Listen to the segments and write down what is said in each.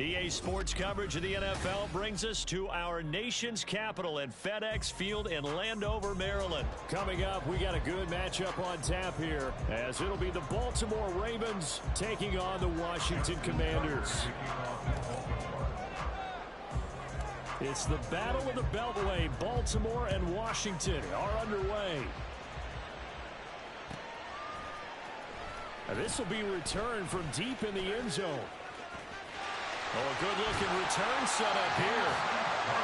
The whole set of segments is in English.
EA Sports coverage of the NFL brings us to our nation's capital at FedEx Field in Landover, Maryland. Coming up, we got a good matchup on tap here, as it'll be the Baltimore Ravens taking on the Washington Commanders. It's the Battle of the Beltway. Baltimore and Washington are underway. This will be returned from deep in the end zone. Oh, a good-looking return set up here.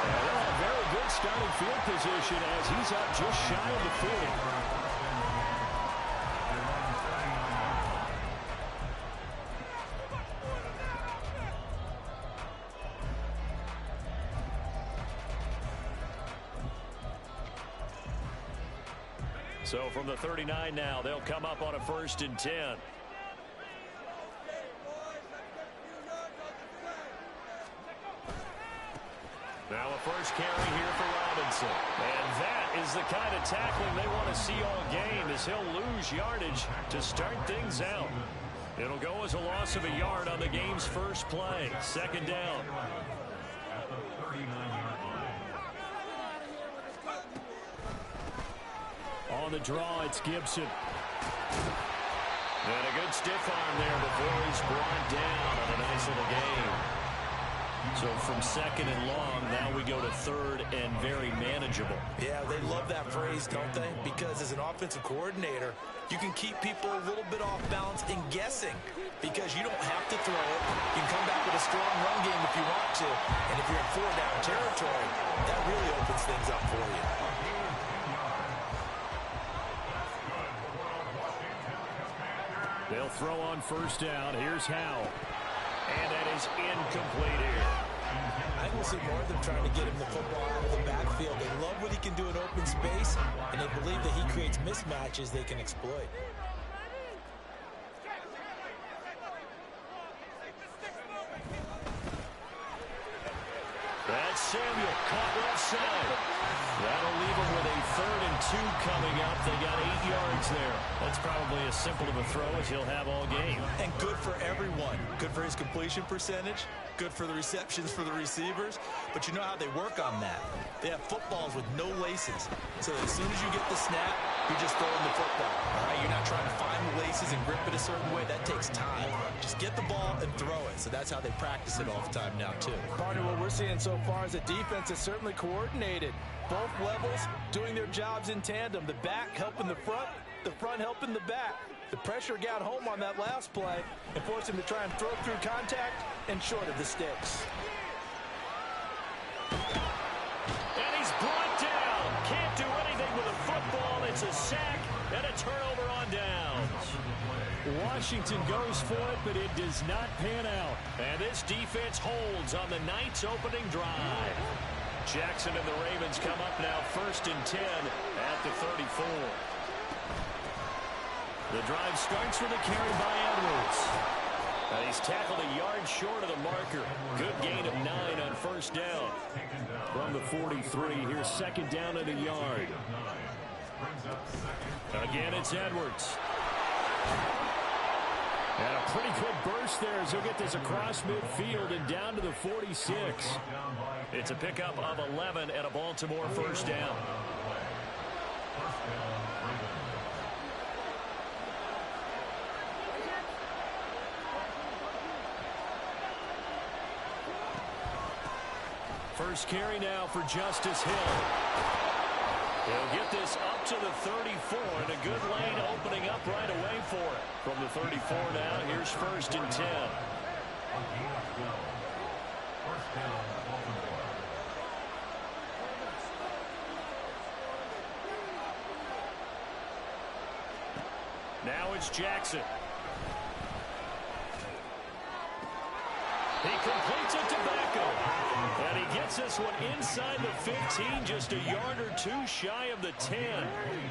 And a very good starting field position as he's up just shy of the 40. So from the 39 now, they'll come up on a 1st and 10. Now a first carry here for Robinson. And that is the kind of tackling they want to see all game, as he'll lose yardage to start things out. It'll go as a loss of a yard on the game's first play. 2nd down. On the draw, it's Gibson. And a good stiff arm there before he's brought down on a nice little gain. So from 2nd and long, now we go to 3rd and very manageable. Yeah, they love that phrase, don't they? Because as an offensive coordinator, you can keep people a little bit off balance and guessing, because you don't have to throw it. You can come back with a strong run game if you want to. And if you're in 4-down territory, that really opens things up for you. They'll throw on 1st down. Here's Howell. And that is incomplete here. I will see more of them trying to get him the football out of the backfield. They love what he can do in open space, and they believe that he creates mismatches they can exploit. That's Samuel caught left side. That'll leave him with a 3rd and 2 coming up. They got 8 yards there. That's probably as simple of a throw as he'll have all game. And good for everyone. Good for his completion percentage. Good for the receptions for the receivers. But you know how they work on that. They have footballs with no laces. So as soon as you get the snap, you're just throwing the football. All right? You're not trying to find the laces and grip it a certain way. That takes time. Just get the ball and throw it. So that's how they practice it all the time now, too. Partner, what we're seeing so far is a defense is certainly coordinated. Both levels doing their jobs in tandem. The back helping the front helping the back. The pressure got home on that last play and forced him to try and throw through contact and short of the sticks. And he's brought down. Can't do anything with a football. It's a sack and a turnover on downs. Washington goes for it, but it does not pan out. And this defense holds on the night's opening drive. Jackson and the Ravens come up now 1st and 10 at the 34. The drive starts with a carry by Edwards. And he's tackled a yard short of the marker. Good gain of 9 on 1st down. From the 43, here's 2nd down and a yard. Again, it's Edwards. And a pretty good burst there as he'll get this across midfield and down to the 46. It's a pickup of 11 and a Baltimore 1st down. First carry now for Justice Hill. He'll get this up to the 34, and a good lane opening up right away for it. From the 34 now, here's 1st and 10. Now it's Jackson. He completes it to Beckham. And he gets this one inside the 15, just a yard or 2 shy of the 10.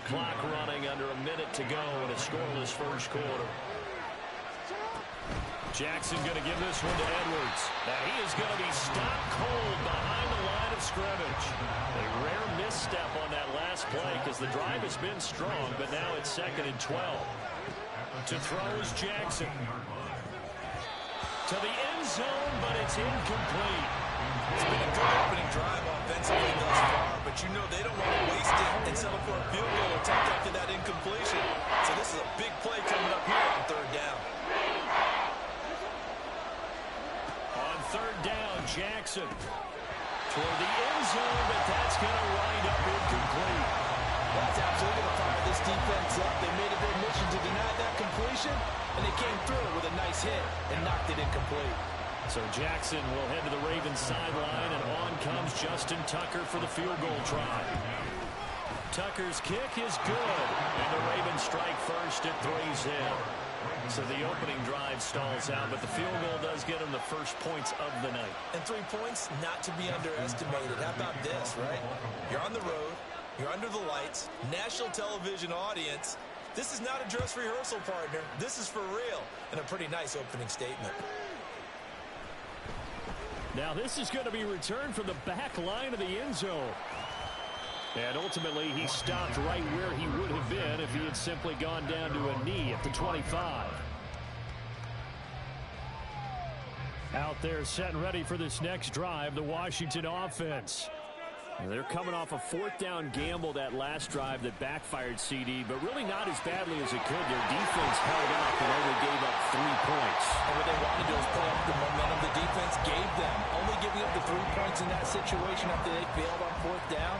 Clock running under a minute to go in a scoreless first quarter. Jackson going to give this one to Edwards. Now he is going to be stopped cold behind the line of scrimmage. A rare misstep on that last play because the drive has been strong, but now it's 2nd and 12. To throw is Jackson. To the end zone, but it's incomplete. It's been a good opening drive offensively thus far, but you know they don't want to waste it and settle for a field goal attempt after that incompletion. So this is a big play coming up here on third down. On third down, Jackson toward the end zone, but that's going to wind up incomplete. That's absolutely going to fire this defense up. They made it their mission to deny that completion, and they came through with a nice hit and knocked it incomplete. So Jackson will head to the Ravens sideline, and on comes Justin Tucker for the field goal try. Tucker's kick is good, and the Ravens strike first. It threes in. So the opening drive stalls out, but the field goal does get them the first points of the night. And 3 points, not to be underestimated. How about this, right? You're on the road. You're under the lights. National television audience. This is not a dress rehearsal, partner. This is for real. And a pretty nice opening statement. Now this is going to be returned from the back line of the end zone. And ultimately, he stopped right where he would have been if he had simply gone down to a knee at the 25. Out there set and ready for this next drive, the Washington offense. They're coming off a fourth down gamble that last drive that backfired CD, but really not as badly as it could. Their defense held up and only gave up 3 points. And what they wanted to do is play up the momentum the defense gave them. Only giving up the 3 points in that situation after they failed on fourth down.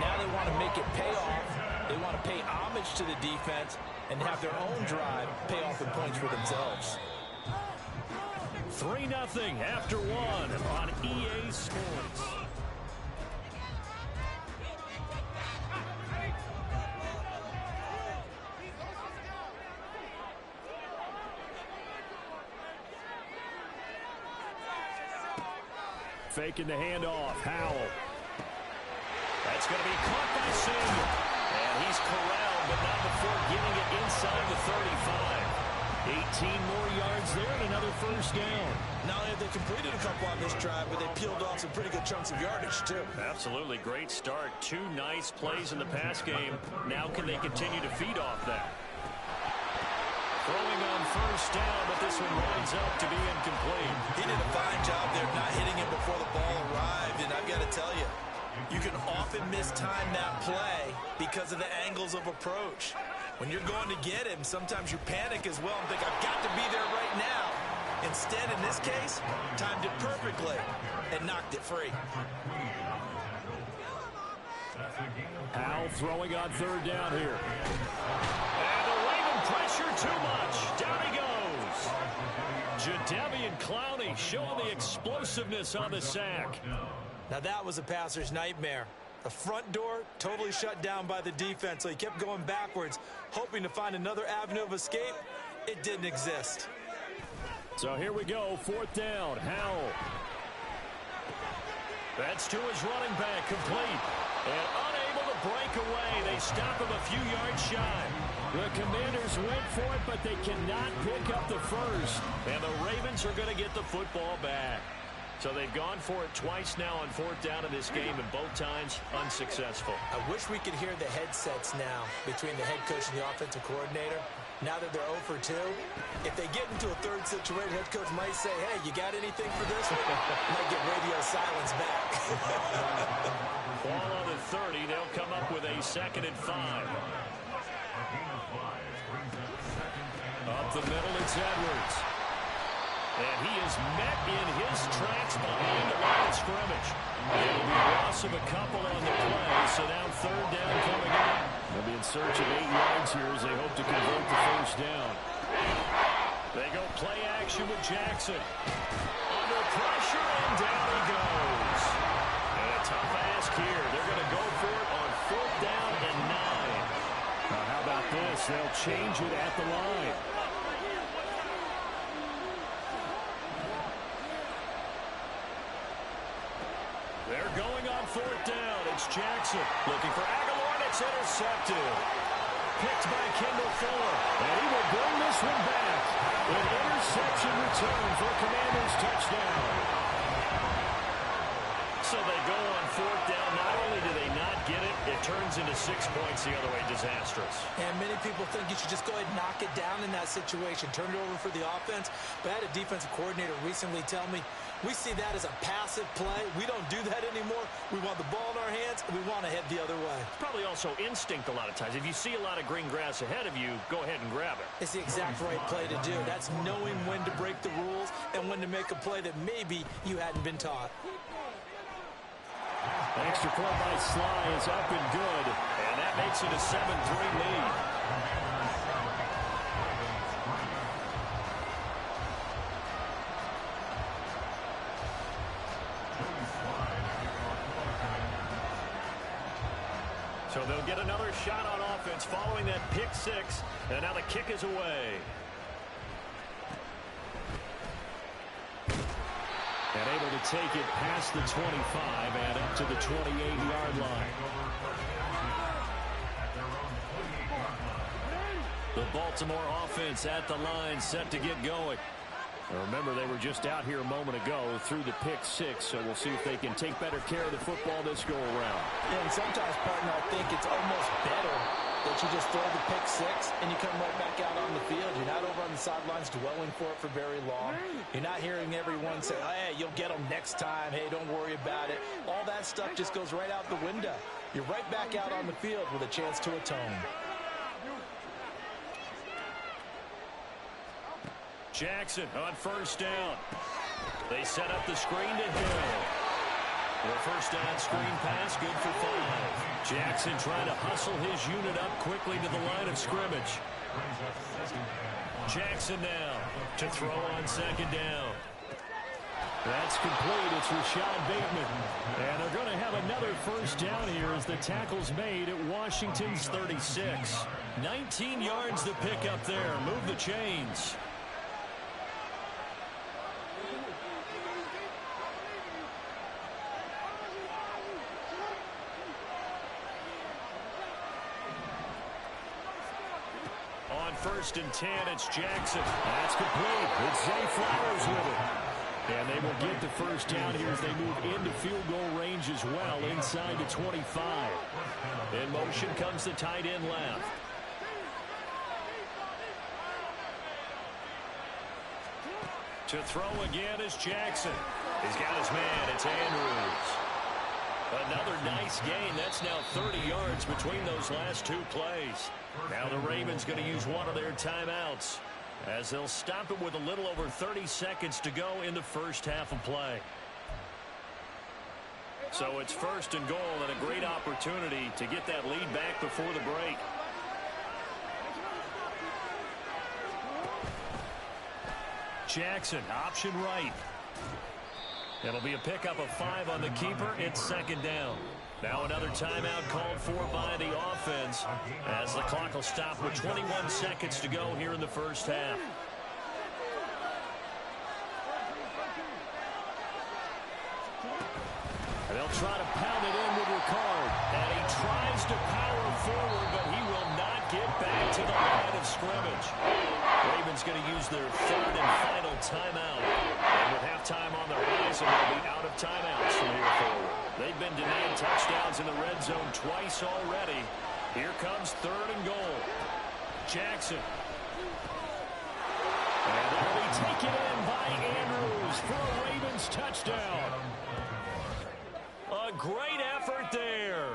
Now they want to make it pay off. They want to pay homage to the defense and have their own drive pay off in points for themselves. 3-0 after 1 on EA Sports. Faking the handoff. Howell. That's going to be caught by Samuel. And he's corralled, but not before getting it inside the 35. 18 more yards there and another first down. Not only have they completed a couple on this drive, but they peeled off some pretty good chunks of yardage, too. Absolutely. Great start. 2 nice plays in the pass game. Now can they continue to feed off that? Throwing on first down, but this one winds up to be incomplete. He did a fine job there not hitting it before the ball arrived, and I've got to tell you, you can often mistime that play because of the angles of approach. When you're going to get him, sometimes you panic as well and think, I've got to be there right now. Instead, in this case, timed it perfectly and knocked it free. Howell throwing on third down here. And the Raven pressure too much. Down he goes. Jadeveon Clowney showing the explosiveness on the sack. Now that was a passer's nightmare. The front door totally shut down by the defense, so he kept going backwards, hoping to find another avenue of escape. It didn't exist. So here we go, fourth down. Howell. That's to his running back, complete. And unable to break away. They stop him a few yards shy. The Commanders went for it, but they cannot pick up the first. And the Ravens are going to get the football back. So they've gone for it twice now on fourth down in this game, and both times unsuccessful. I wish we could hear the headsets now between the head coach and the offensive coordinator. Now that they're 0 for 2, if they get into a third situation, head coach might say, hey, you got anything for this one? Might get radio silence back. Ball on the 30. They'll come up with a 2nd and 5. Up the middle, it's Edwards. And he is met in his tracks behind the line of scrimmage. It'll be a loss of a couple on the play, so now third down coming up. They'll be in search of 8 yards here as they hope to convert the first down. They go play action with Jackson. Under pressure, and down he goes. And a tough ask here. They're going to go for it on fourth down and 9. Now, how about this? They'll change it at the line. They're going on fourth down. It's Jackson looking for Aguilar, and it's intercepted. Picked by Kendall Fuller, and he will bring this one back. An interception return for Commanders touchdown. So they go on fourth down. Not only do they not get it, it turns turns into 6 points the other way. Disastrous. And many people think you should just go ahead and knock it down in that situation. Turn it over for the offense. But I had a defensive coordinator recently tell me, we see that as a passive play. We don't do that anymore. We want the ball in our hands, and we want to head the other way. It's probably also instinct a lot of times. If you see a lot of green grass ahead of you, go ahead and grab it. It's the exact right play to do. That's knowing when to break the rules and when to make a play that maybe you hadn't been taught. An extra point by Sly is up and good, and that makes it a 7-3 lead. So they'll get another shot on offense following that pick six, and now the kick is away. And able to take it past the 25 and up to the 28-yard line. The Baltimore offense at the line, set to get going. Now remember, they were just out here a moment ago through the pick six, so we'll see if they can take better care of the football this go-around. Yeah, and sometimes, partner, I think it's almost better that you just throw the pick six and you come right back out on the field. You're not over on the sidelines dwelling for it for very long. You're not hearing everyone say, hey, you'll get them next time. Hey, don't worry about it. All that stuff just goes right out the window. You're right back out on the field with a chance to atone. Jackson on first down. They set up the screen to Hill. The first down screen pass, good for 5. Jackson trying to hustle his unit up quickly to the line of scrimmage. Jackson now to throw on second down. That's complete. It's Rashad Bateman. And they're going to have another first down here as the tackle's made at Washington's 36. 19 yards to pick up there. Move the chains. First and 10, it's Jackson. That's complete. It's Zay Flowers with it. And they will get the first down here as they move into field goal range as well, inside the 25. In motion comes the tight end left. To throw again is Jackson. He's got his man. It's Andrews. Another nice gain. That's now 30 yards between those last two plays. Now the Ravens going to use one of their timeouts as they'll stop it with a little over 30 seconds to go in the first half of play. So it's first and goal and a great opportunity to get that lead back before the break. Jackson, option right. It'll be a pickup of 5 on the keeper. It's second down. Now another timeout called for by the offense as the clock will stop with 21 seconds to go here in the first half. And they'll try to pound it in with Ricard. And he tries to power forward, but he will not get back to the line of scrimmage. Ravens going to use their third and final timeout. And with halftime on the horizon, they'll be out of timeouts from here forward. They've been denied touchdowns in the red zone twice already. Here comes third and goal. Jackson. And it'll be taken in by Andrews for a Ravens touchdown. A great effort there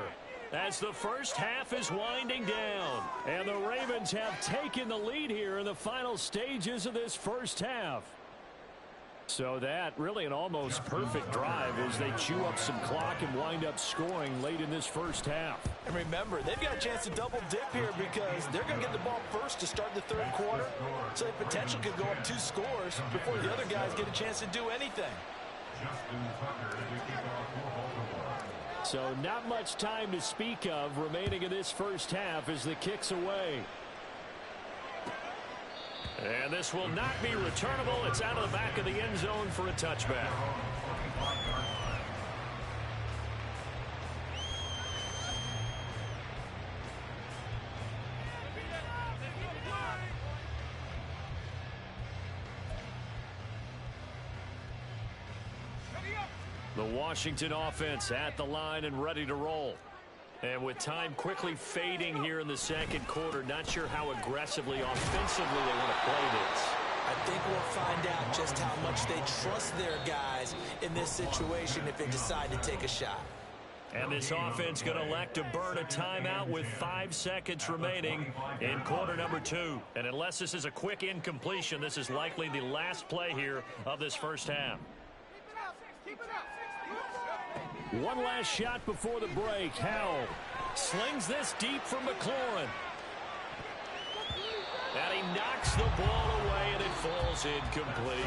as the first half is winding down. And the Ravens have taken the lead here in the final stages of this first half. So that really an almost perfect drive as they chew up some clock and wind up scoring late in this first half. And remember, they've got a chance to double dip here because they're going to get the ball first to start the third quarter. So the potential could go up 2 scores before the other guys get a chance to do anything. So not much time to speak of remaining in this first half as the kick's away. And this will not be returnable. It's out of the back of the end zone for a touchback. The Washington offense at the line and ready to roll. And with time quickly fading here in the second quarter, not sure how aggressively, offensively they want to play this. I think we'll find out just how much they trust their guys in this situation if they decide to take a shot. And this offense going to elect to burn a timeout with 5 seconds remaining in quarter number 2. And unless this is a quick incompletion, this is likely the last play here of this first half. One last shot before the break. Howell slings this deep from McLaurin. And he knocks the ball away, and it falls incomplete.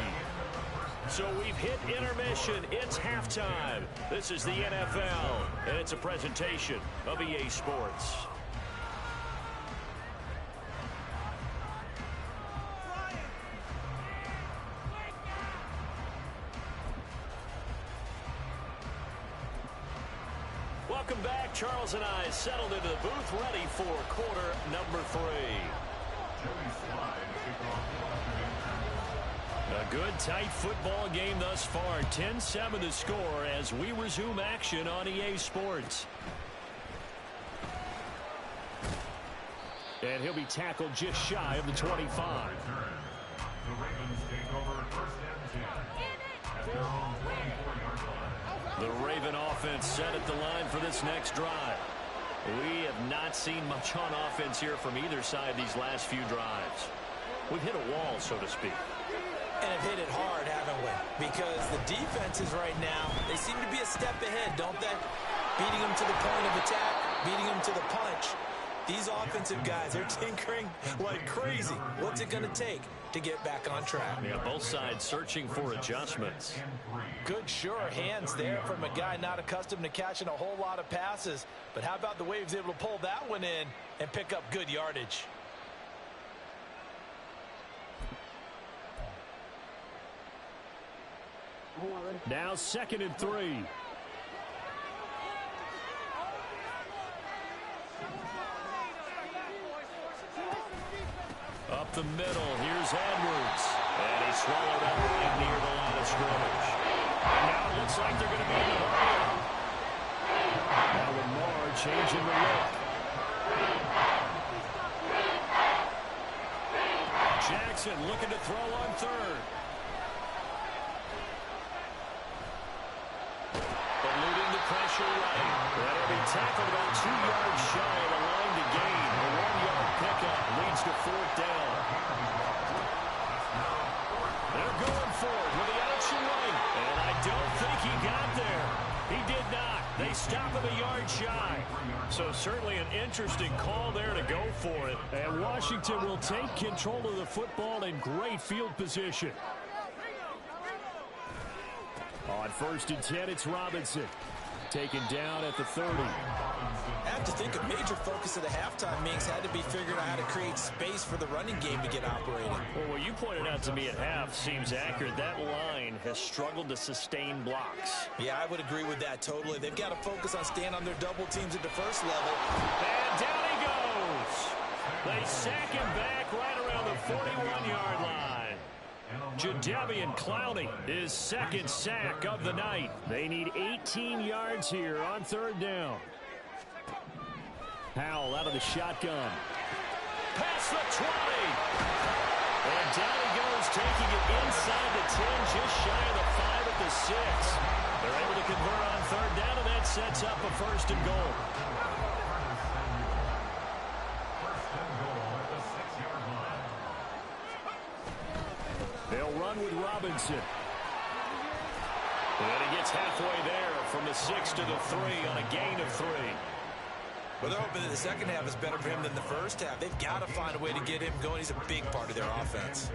So we've hit intermission. It's halftime. This is the NFL, and it's a presentation of EA Sports. Welcome back. Charles and I settled into the booth, ready for quarter number 3. A good, tight football game thus far. 10-7 the score as we resume action on EA Sports. And he'll be tackled just shy of the 25. The Ravens take over first and 10. The Raven offense set at the line for this next drive. We have not seen much on offense here from either side these last few drives. We've hit a wall, so to speak. And have hit it hard, haven't we? Because the defenses right now, they seem to be a step ahead, don't they? Beating them to the point of attack, beating them to the punch. These offensive guys, they're tinkering like crazy. What's it going to take to get back on track? Yeah, both sides searching for adjustments. Good, sure hands there from a guy not accustomed to catching a whole lot of passes. But how about the way he was able to pull that one in and pick up good yardage? Now 2nd and 3. Up the middle, here's Edwards. And he swallowed up right near the line of scrimmage. And now it looks like they're going to be in the hurry. Now Lamar changing the look. Jackson looking to throw on 3rd. Eluding the pressure right. That'll be tackled about 2 yards shy of the line to gain. A 1-yard pickup leads to 4th down. They're going for it with the option right. And I don't think he got there. He did not. They stop him a yard shy. So certainly an interesting call there to go for it. And Washington will take control of the football in great field position. On 1st and 10, it's Robinson. Taken down at the 30. I have to think a major focus of the halftime meetings had to be figuring out how to create space for the running game to get operating. Well, what you pointed out to me at half seems accurate. That line has struggled to sustain blocks. Yeah, I would agree with that totally. They've got to focus on staying on their double teams at the first level. And down he goes. They sack him back right around the 41-yard line. Jadeveon Clowney, his 2nd sack of the night. They need 18 yards here on 3rd down. Howell out of the shotgun. Past the 20. And down he goes, taking it inside the 10, just shy of the 5 at the 6. They're able to convert on 3rd down, and that sets up a 1st and goal. They'll run with Robinson. And he gets halfway there from the 6 to the 3 on a gain of 3. Well, they're hoping that the second half is better for him than the first half. They've got to find a way to get him going. He's a big part of their offense.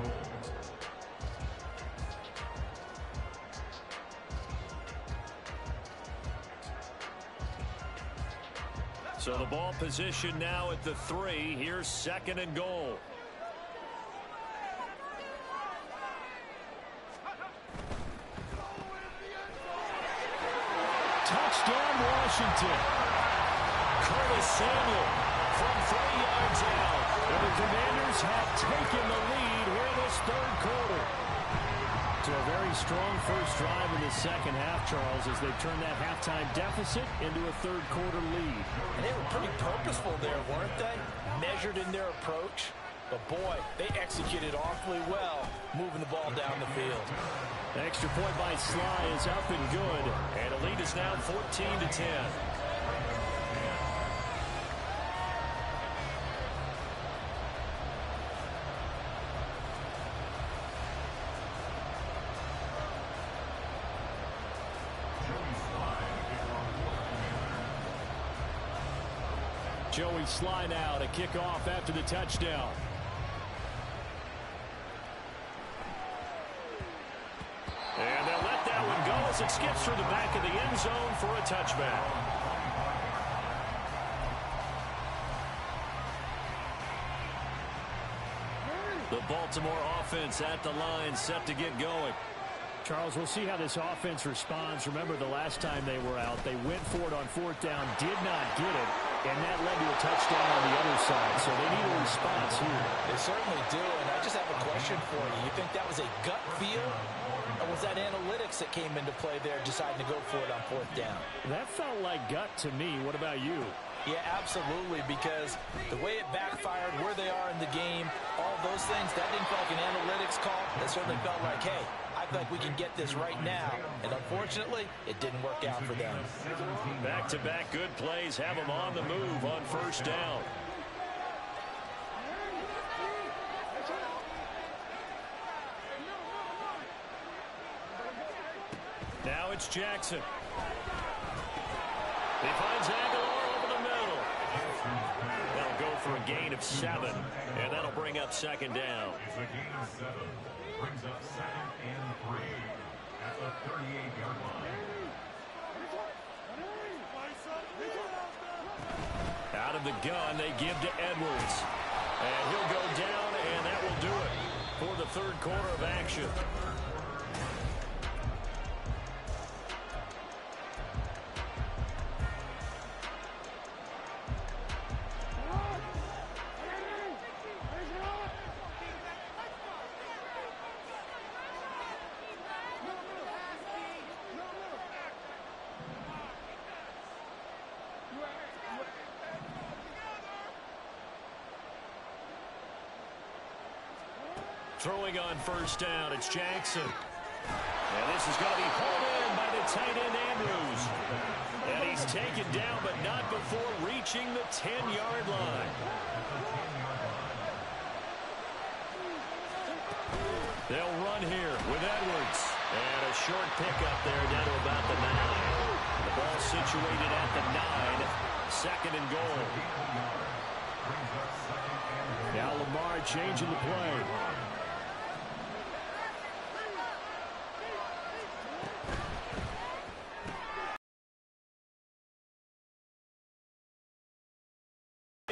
So the ball position now at the 3. Here's 2nd and goal. Touchdown, Washington. Curtis Samuel from 3 yards out. And the Commanders have taken the lead here in this 3rd quarter. To a very strong first drive in the second half, Charles, as they turn that halftime deficit into a third-quarter lead. And they were pretty purposeful there, weren't they? Measured in their approach. But, boy, they executed awfully well, moving the ball down the field. The extra point by Sly is up and good. And the lead is now 14-10. Joey Sly now to kick off after the touchdown. And they'll let that one go as it skips through the back of the end zone for a touchback. The Baltimore offense at the line, set to get going. Charles, we'll see how this offense responds. Remember, the last time they were out, they went for it on fourth down, did not get it, and that led to a touchdown on the other side. So they need a response here. They certainly do, and I just have a question for you. You think that was a gut feel, or was that analytics that came into play there, deciding to go for it on fourth down? That felt like gut to me. What about you? Yeah, absolutely, because the way it backfired, where they are in the game, all those things, that didn't feel like an analytics call. That certainly felt like, hey, I feel like we can get this right now. And unfortunately, it didn't work out for them. Back-to-back good plays have them on the move on first down. Now it's Jackson. He finds Aguilar over the middle. That'll go for a gain of 7, and that'll bring up second down. It's a gain of 7. Brings up 2nd and 3 at the 38-yard line. Out of the gun, they give to Edwards. And he'll go down, and that will do it for the third quarter of action. Throwing on first down, it's Jackson. And this is going to be pulled in by the tight end, Andrews. And he's taken down, but not before reaching the 10-yard line. They'll run here with Edwards. And a short pickup there down to about the 9. The ball situated at the 9. Second and goal. Now Lamar changing the play.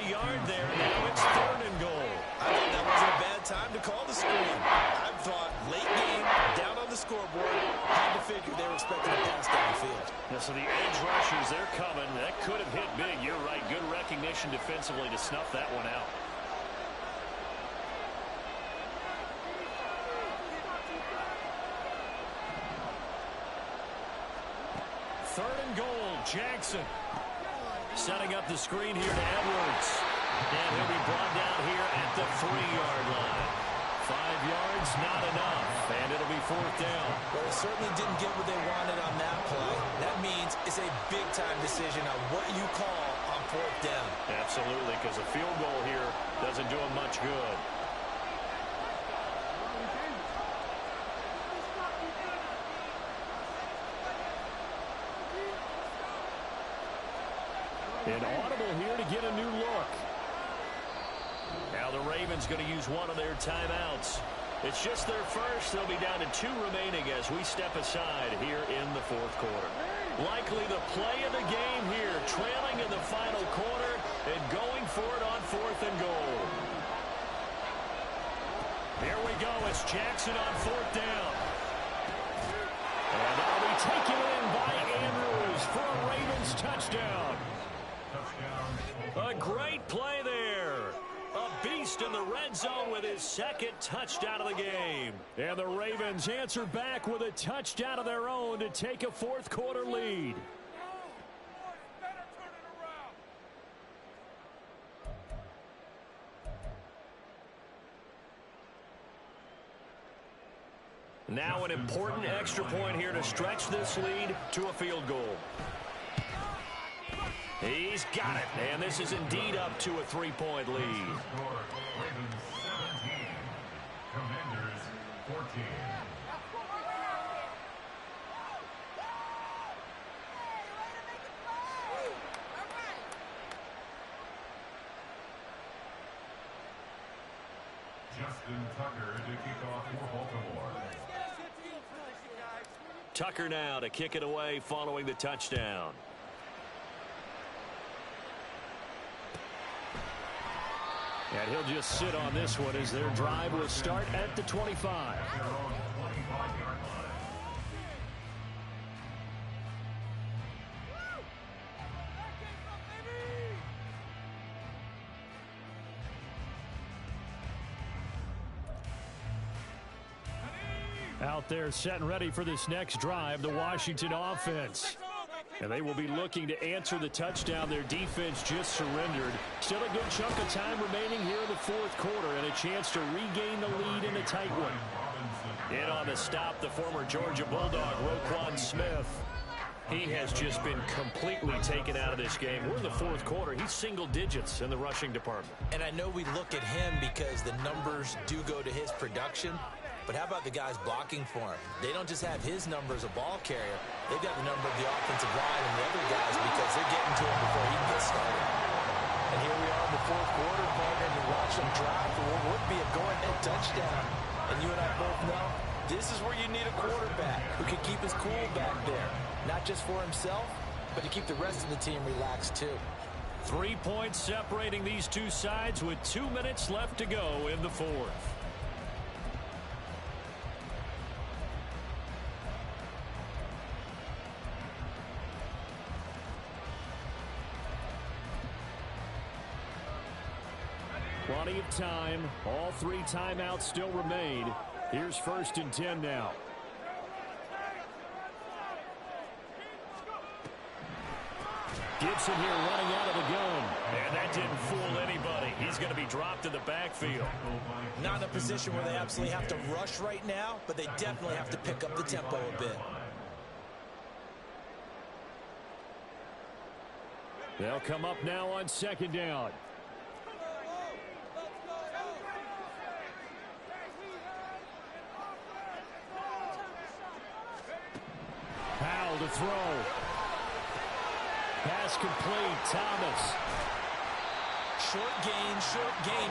Yard there. Now it's third and goal. I think that wasn't a bad time to call the screen. I thought late game, down on the scoreboard, had to figure they were expecting a pass down the field. Yeah, so the edge rushers, they're coming. That could have hit big. You're right. Good recognition defensively to snuff that one out. Third and goal, Jackson. Setting up the screen here to Edwards. And he'll be brought down here at the 3-yard line. 5 yards, not enough. And it'll be fourth down. Well, they certainly didn't get what they wanted on that play. That means it's a big-time decision on what you call on fourth down. Absolutely, because a field goal here doesn't do them much good. An audible here to get a new look. Now the Ravens going to use one of their timeouts. It's just their first. They'll be down to 2 remaining as we step aside here in the fourth quarter. Likely the play of the game here, trailing in the final quarter and going for it on fourth and goal. Here we go. It's Jackson on fourth down. And that'll be taken in by Andrews for a Ravens touchdown. A great play there. A beast placed in the red zone with his second touchdown of the game. And the Ravens answer back with a touchdown of their own to take a fourth-quarter lead. Now an important extra point here to stretch this lead to a field goal. He's got it, and this is indeed up to a 3-point lead. Ravens 17, Commanders 14. Justin Tucker to kick off for Baltimore. Tucker now to kick it away following the touchdown. And he'll just sit on this one as their drive will start at the 25. Their own 25-yard line. Out there set and ready for this next drive, the Washington offense. And they will be looking to answer the touchdown their defense just surrendered. Still a good chunk of time remaining here in the fourth quarter and a chance to regain the lead in a tight one. In on the stop, the former Georgia Bulldog, Roquan Smith. He has just been completely taken out of this game. We're in the fourth quarter. He's single digits in the rushing department. And I know we look at him because the numbers do go to his production. But how about the guys blocking for him? They don't just have his number as a ball carrier. They've got the number of the offensive line and the other guys because they're getting to him before he can get started. And here we are in the fourth quarter, partner, and you watch them drive for what would be a go-ahead touchdown. And you and I both know this is where you need a quarterback who can keep his cool back there. Not just for himself, but to keep the rest of the team relaxed too. 3 points separating these two sides with 2 minutes left to go in the fourth. Plenty of time. All 3 timeouts still remain. Here's 1st and 10 now. Gibson here running out of the gun. And that didn't fool anybody. He's going to be dropped in the backfield. Not in a position where they absolutely have to rush right now, but they definitely have to pick up the tempo a bit. They'll come up now on 2nd down. Powell to throw. Pass complete. Thomas. Short gain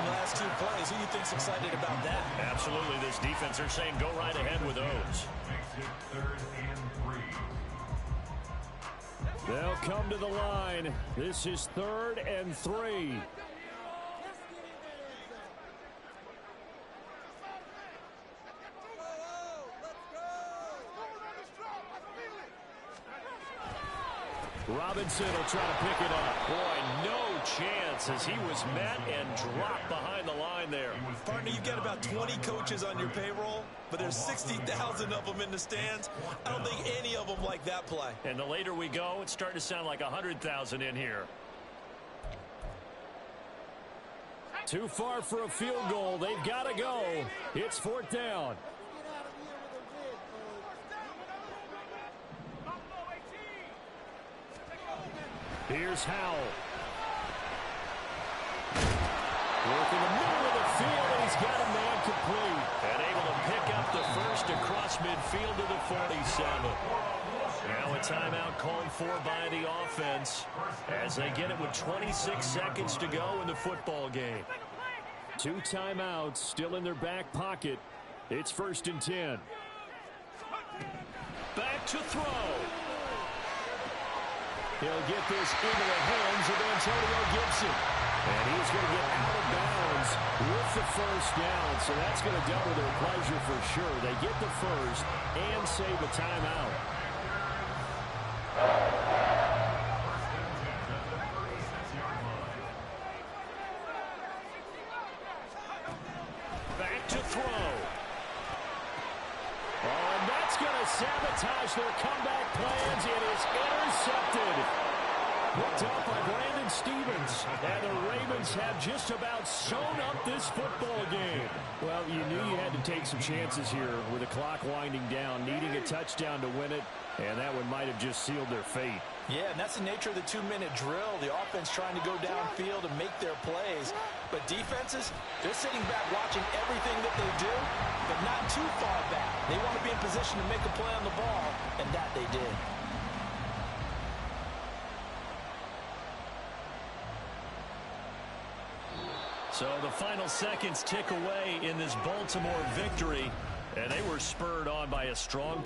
last 2 plays. Who do you think's excited about that? Absolutely. This defense are saying go right ahead with those. Makes it 3rd and 3. They'll come to the line. This is 3rd and 3. Robinson will try to pick it up. Boy, no chance as he was met and dropped behind the line there. Partner, you've got about 20 coaches on your payroll, but there's 60,000 of them in the stands. I don't think any of them like that play. And the later we go, it's starting to sound like 100,000 in here. Too far for a field goal. They've got to go. It's 4th down. Here's Howell. Working the middle of the field, and he's got a man complete. And able to pick up the first across midfield to the 47. Now a timeout called for by the offense as they get it with 26 seconds to go in the football game. 2 timeouts still in their back pocket. It's 1st and 10. Back to throw. He'll get this into the hands of Antonio Gibson. And he's going to get out of bounds with the first down. So that's going to double their pleasure for sure. They get the first and save a timeout. sabotage their comeback plans. It is intercepted. Picked up by Brandon Stevens. And the Ravens have just about sewn up this football game. Well, you knew you had to take some chances here with the clock winding down, needing a touchdown to win it, and that one might have just sealed their fate. Yeah, and that's the nature of the 2-minute drill. The offense trying to go downfield and make their plays. But defenses, they're sitting back watching everything that they do, but not too far back. They want to be in position to make a play on the ball, and that they did. So the final seconds tick away in this Baltimore victory, and they were spurred on by a strong